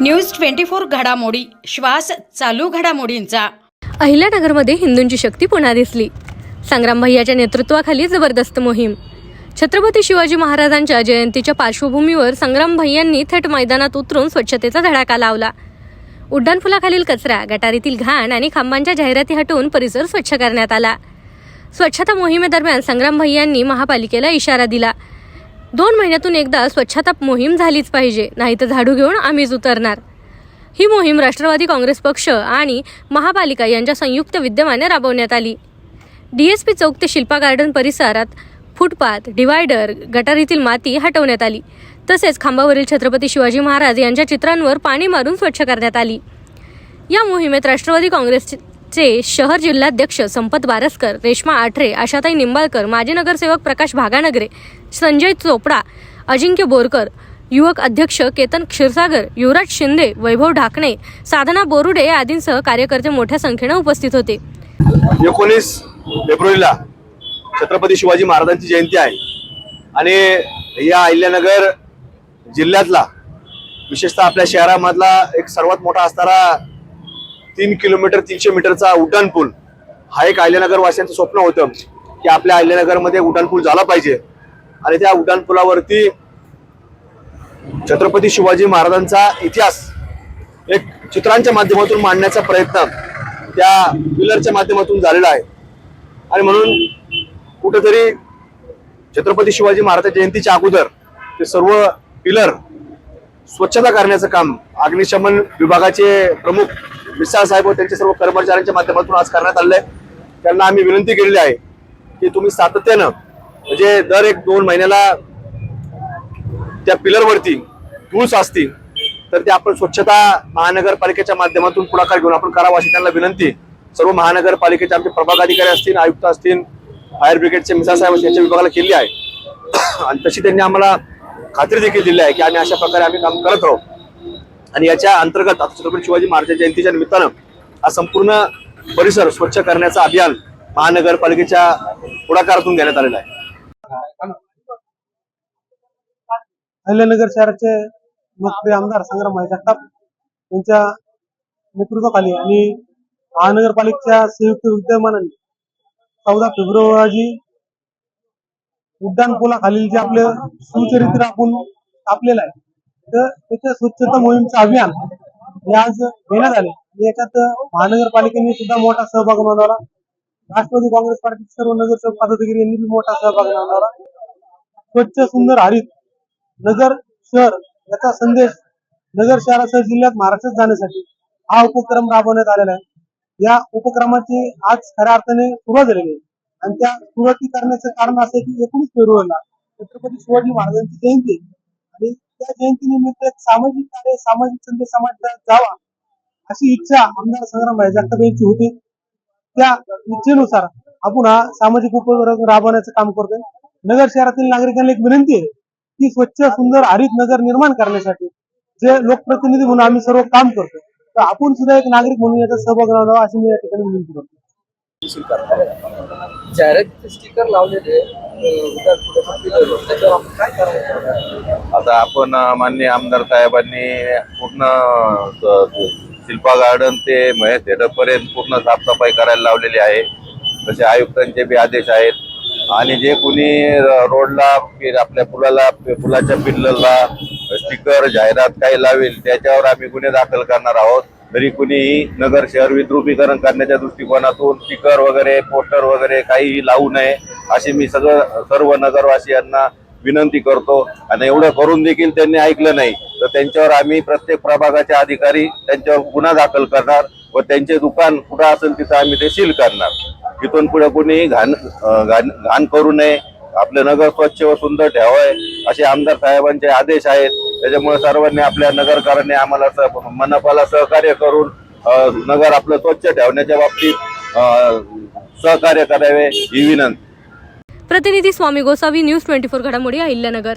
News 24 घडामोडी, श्वास चालू घडामोडींचा। अहिल्यानगरमध्ये हिंदूंची शक्ती पुन्हा दिसली। संग्राम भैयाच्या नेतृत्वाखाली जबरदस्त मोहीम। छत्रपती शिवाजी महाराजांच्या जयंतीच्या पार्श्वभूमीवर संग्राम भैयांनी थेट मैदानात उतरून स्वच्छतेचा धडाका लावला। उड्डाणपुलाखालील कचरा, गटारीतील घाण आणि खांबांच्या जाहिराती हटवून परिसर स्वच्छ करण्यात आला। स्वच्छता मोहिमेदरम्यान संग्राम भैयांनी महापालिकेला इशारा दिला, 2 महिन्यातून एकदा स्वच्छता मोहीम झालीच पाहिजे, नाहीतर झाडू घेऊन आम्हीच उतरणार। ही मोहीम राष्ट्रवादी काँग्रेस पक्ष आणि महापालिका यांच्या संयुक्त विद्यमाने राबवण्यात आली। DSP चौक ते शिल्पा गार्डन परिसरात फुटपाथ, डिवायडर, गटारीतील माती हटवण्यात आली। तसेच खांबावरील छत्रपती शिवाजी महाराज यांच्या चित्रांवर पाणी मारून स्वच्छ करण्यात आली। या मोहिमेत राष्ट्रवादी काँग्रेसचे शहर जिल्हाध्यक्ष संपत बारसकर, रेश्मा आठरे, आशाताई निंबाळकर, माजी नगरसेवक प्रकाश भागानगरे, संजय चोपडा, अजिंक्य बोरकर, युवक अध्यक्ष केतन क्षीरसागर, युवराज शिंदे, वैभव ढाकणे, साधना बोरुडे आदींसह कार्यकर्ते मोठ्या संख्येने उपस्थित होते। 19 फेब्रुवारीला छत्रपती शिवाजी महाराजांची जयंती आहे आणि या अहिल्यानगर जिल्ह्यातला, विशेषतः आपल्या शहरामधला एक सर्वात मोठा असणारा 3 किलोमीटर 300 मीटरचा उड्डाणपूल हा एक अहिल्यानगर वासियांचं स्वप्न होतं की आपल्या अहिल्यानगरमध्ये उड्डाणपूल झाला पाहिजे। आणि त्या उड्डाणपुलावरती छत्रपती शिवाजी महाराजांचा इतिहास एक चित्रांच्या माध्यमातून मांडण्याचा प्रयत्न त्या पिलरच्या माध्यमातून झालेला आहे। आणि म्हणून कुठेतरी छत्रपती शिवाजी महाराजांच्या जयंतीच्या अगोदर ते सर्व पिलर स्वच्छता करण्याचं काम अग्निशमन विभागाचे प्रमुख मिसाळ साहेब व त्यांच्या सर्व कर्मचाऱ्यांच्या माध्यमातून आज करण्यात आलेलं आहे। त्यांना आम्ही विनंती केलेली आहे की तुम्ही सातत्यानं म्हणजे दर 1-2 महिन्याला त्या पिलरवरती टूल्स असतील तर ते आपण स्वच्छता महानगरपालिकेच्या माध्यमातून पुढाकार घेऊन आपण करावं अशी त्यांना विनंती सर्व महानगरपालिकेचे आमचे प्रभाग अधिकारी असतील, आयुक्त असतील, फायर ब्रिगेडचे मिसाळ साहेब यांच्या विभागाला केली आहे। आणि तशी त्यांनी आम्हाला खात्री देखील दिली आहे की आम्ही अशा प्रकारे आम्ही काम करत राहू। आणि याच्या अंतर्गत आता छत्रपती शिवाजी महाराजांच्या जयंतीच्या निमित्तानं हा संपूर्ण परिसर स्वच्छ करण्याचं अभियान महानगरपालिकेच्या पुढाकारातून घेण्यात आलेलं आहे। अहिल्यानगर शहराचे लोकप्रिय आमदार संग्राम भाई जगताप यांच्या नेतृत्वाखाली आणि महानगरपालिकेच्या संयुक्त विद्यमानाने 14 फेब्रुवारी उड्डाणपुलाखालील जे आपलं सुचरित्र आपण स्थापलेलं आहे तर त्याच्या स्वच्छता मोहीमचं अभियान हे आज घेण्यात आले। याच्यात महानगरपालिकेने सुद्धा मोठा सहभाग नोंदवला, राष्ट्रवादी काँग्रेस पार्टीचे सर्व नगरसेवक पदाधिकारी यांनी मोठा सहभाग नोंदवला। स्वच्छ सुंदर हरित नगर शहर याचा संदेश नगर शहरासह जिल्ह्यात महाराष्ट्रात जाण्यासाठी हा उपक्रम राबवण्यात आलेला आहे। या उपक्रमाची आज खऱ्या अर्थाने सुरुवात झालेली आहे आणि त्या सुरुवाती करण्याचं कारण असं आहे की 19 फेब्रुवारीला छत्रपती शिवाजी महाराजांची जयंती आणि त्या जयंतीनिमित्त एक सामाजिक कार्य, सामाजिक संदेश समाजात जावा अशी इच्छा आमदार संग्राम भाई जगताप यांची होती। त्या इच्छेनुसार आपण हा सामाजिक उपक्रम राबवण्याचं काम करतोय। नगर शहरातील नागरिकांना एक विनंती आहे की स्वच्छ सुंदर हरित नगर निर्माण करण्यासाठी जे लोकप्रतिनिधी म्हणून आम्ही सर्व काम करतो तर आपण सुद्धा एक नागरिक म्हणून याचा सहभाग नोंदवावा अशी मी या ठिकाणी विनंती करतो। जाहिरात स्टिकर लावलेले त्याच्यावर आपण काय करायचं? आता आपण माननीय आमदार साहेबांनी पूर्ण शिल्पा गार्डन ते महेश थिएटर पर्यंत पूर्ण साफसफाई करायला लावलेली आहे। तसे आयुक्तांचे बी आदेश आहेत आणि जे कोणी रोडला आपल्या पुलाच्या पिल्लरला स्टिकर जाहिरात काही लावेल त्याच्यावर आम्ही गुन्हे दाखल करणार आहोत। तरी कुणीही नगर शहर विद्रुपीकरण करण्याच्या दृष्टिकोनातून स्टिकर वगैरे, पोस्टर वगैरे काहीही लावू नये अशी मी सर्व नगरवासियांना विनंती करतो। आणि एवढं करून देखील त्यांनी ऐकलं नाही तर त्यांच्यावर आम्ही प्रत्येक प्रभागाचे अधिकारी त्यांच्यावर गुन्हा दाखल करणार व त्यांचे दुकान कुठं असेल तिथं आम्ही ते सील करणार। इथून पुढे कुणीही घाण करू नये, आपलं नगर स्वच्छ व सुंदर ठेवावे असे आमदार साहेबांचे आदेश आहेत। त्याच्यामुळे सर्वांनी आपल्या नगरकरांनी आम्हाला मनपाला सहकार्य करून नगर आपलं स्वच्छ ठेवण्याच्या बाबतीत सहकार्य करावे ही विनंती। प्रतिनिधी स्वामी गोसावी, न्यूज 24 घडामोडी, अहिल्यानगर।